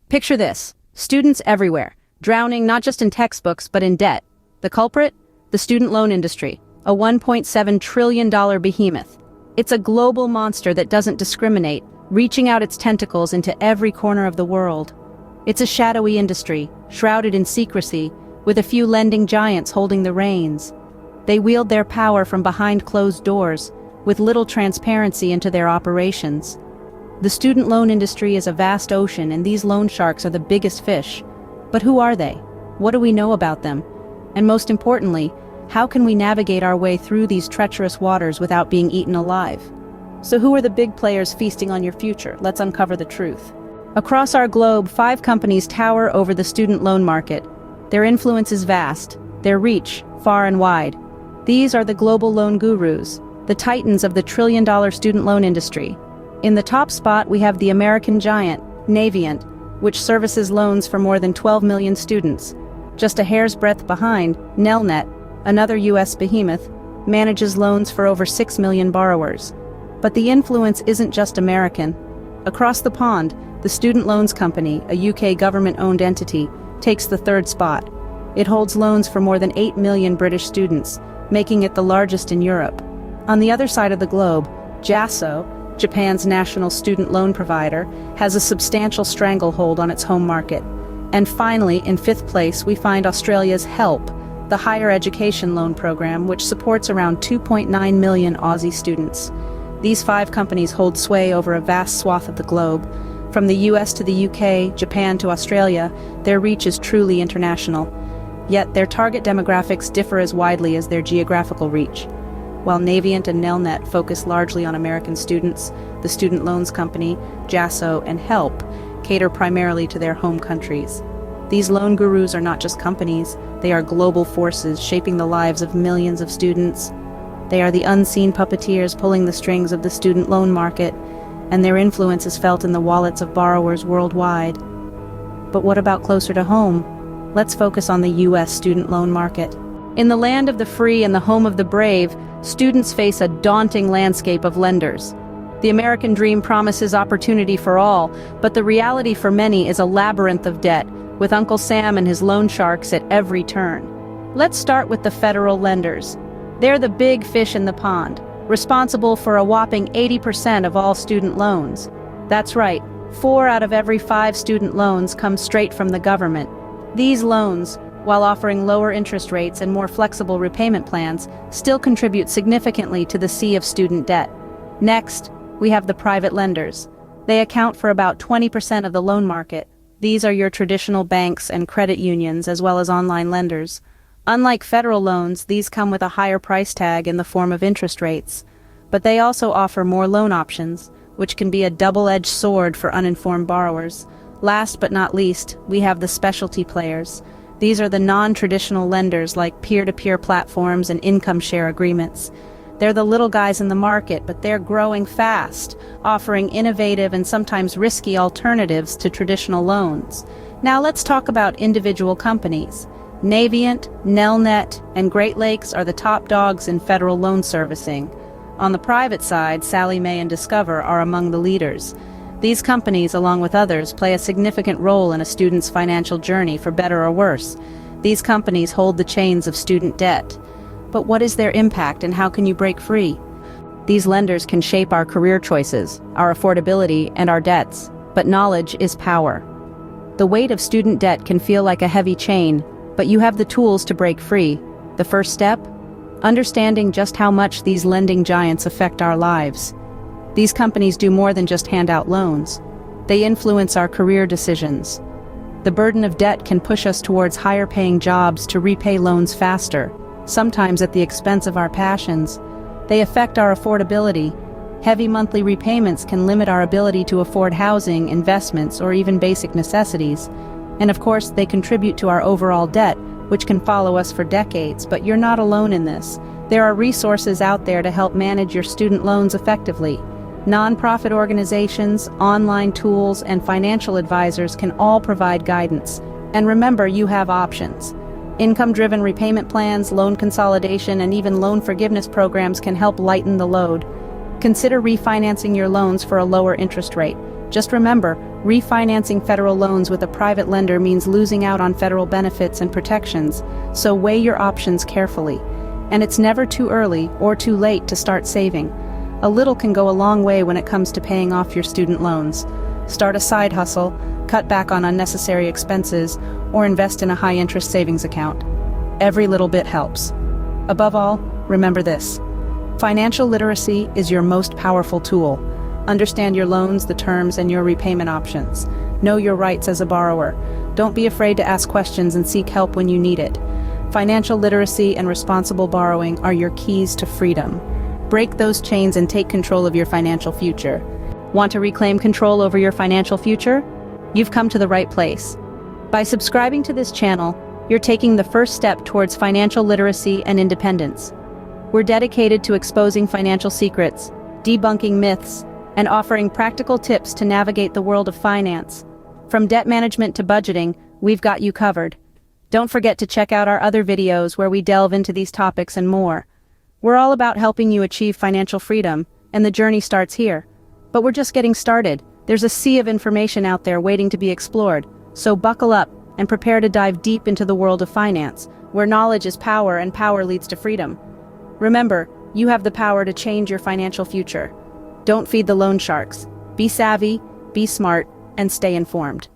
Picture this: students everywhere, drowning not just in textbooks but in debt. The culprit? The student loan industry, a $1.7 trillion behemoth. It's a global monster that doesn't discriminate, reaching out its tentacles into every corner of the world. It's a shadowy industry, shrouded in secrecy, with a few lending giants holding the reins. They wield their power from behind closed doors, with little transparency into their operations. The student loan industry is a vast ocean, and these loan sharks are the biggest fish. But who are they? What do we know about them? And most importantly, how can we navigate our way through these treacherous waters without being eaten alive? So who are the big players feasting on your future? Let's uncover the truth. Across our globe, 5 companies tower over the student loan market. Their influence is vast, their reach far and wide. These are the global loan gurus, the titans of the trillion-dollar student loan industry. In the top spot, we have the American giant, Navient, which services loans for more than 12 million students. Just a hair's breadth behind, Nelnet, another U.S. behemoth, manages loans for over 6 million borrowers. But the influence isn't just American. Across the pond, the Student Loans Company, a UK government-owned entity, takes the 3rd spot. It holds loans for more than 8 million British students, making it the largest in Europe. On the other side of the globe, JASO, Japan's national student loan provider, has a substantial stranglehold on its home market. And finally, in 5th place, we find Australia's HELP, the higher education loan program, which supports around 2.9 million Aussie students. These 5 companies hold sway over a vast swath of the globe. From the US to the UK, Japan to Australia, their reach is truly international. Yet their target demographics differ as widely as their geographical reach. While Navient and Nelnet focus largely on American students, the Student Loans Company, JASO, and HELP cater primarily to their home countries. These loan gurus are not just companies, they are global forces shaping the lives of millions of students. They are the unseen puppeteers pulling the strings of the student loan market, and their influence is felt in the wallets of borrowers worldwide. But what about closer to home? Let's focus on the U.S. student loan market. In the land of the free and the home of the brave, students face a daunting landscape of lenders. The American dream promises opportunity for all, but the reality for many is a labyrinth of debt, with Uncle Sam and his loan sharks at every turn. Let's start with the federal lenders. They're the big fish in the pond, responsible for a whopping 80% of all student loans. That's right, 4 out of every 5 student loans come straight from the government. These loans, while offering lower interest rates and more flexible repayment plans, still contribute significantly to the sea of student debt. Next, we have the private lenders. They account for about 20% of the loan market. These are your traditional banks and credit unions, as well as online lenders. Unlike federal loans, these come with a higher price tag in the form of interest rates. But they also offer more loan options, which can be a double-edged sword for uninformed borrowers. Last but not least, we have the specialty players. These are the non-traditional lenders like peer-to-peer platforms and income share agreements. They're the little guys in the market, but they're growing fast, offering innovative and sometimes risky alternatives to traditional loans. Now let's talk about individual companies. Navient, Nelnet, and Great Lakes are the top dogs in federal loan servicing. On the private side, Sallie Mae and Discover are among the leaders. These companies, along with others, play a significant role in a student's financial journey, for better or worse. These companies hold the chains of student debt. But what is their impact, and how can you break free? These lenders can shape our career choices, our affordability, and our debts. But knowledge is power. The weight of student debt can feel like a heavy chain, but you have the tools to break free. The first step? Understanding just how much these lending giants affect our lives. These companies do more than just hand out loans. They influence our career decisions. The burden of debt can push us towards higher-paying jobs to repay loans faster, sometimes at the expense of our passions. They affect our affordability. Heavy monthly repayments can limit our ability to afford housing, investments, or even basic necessities. And of course, they contribute to our overall debt, which can follow us for decades. But you're not alone in this. There are resources out there to help manage your student loans effectively. Nonprofit organizations, online tools, and financial advisors can all provide guidance. And remember, you have options. Income-driven repayment plans, loan consolidation, and even loan forgiveness programs can help lighten the load. Consider refinancing your loans for a lower interest rate. Just remember, refinancing federal loans with a private lender means losing out on federal benefits and protections, so weigh your options carefully. And it's never too early or too late to start saving. A little can go a long way when it comes to paying off your student loans. Start a side hustle, cut back on unnecessary expenses, or invest in a high-interest savings account. Every little bit helps. Above all, remember this. Financial literacy is your most powerful tool. Understand your loans, the terms, and your repayment options. Know your rights as a borrower. Don't be afraid to ask questions and seek help when you need it. Financial literacy and responsible borrowing are your keys to freedom. Break those chains and take control of your financial future. Want to reclaim control over your financial future? You've come to the right place. By subscribing to this channel, you're taking the first step towards financial literacy and independence. We're dedicated to exposing financial secrets, debunking myths, and offering practical tips to navigate the world of finance. From debt management to budgeting, we've got you covered. Don't forget to check out our other videos where we delve into these topics and more. We're all about helping you achieve financial freedom, and the journey starts here. But we're just getting started. There's a sea of information out there waiting to be explored, so buckle up and prepare to dive deep into the world of finance, where knowledge is power and power leads to freedom. Remember, you have the power to change your financial future. Don't feed the loan sharks. Be savvy, be smart, and stay informed.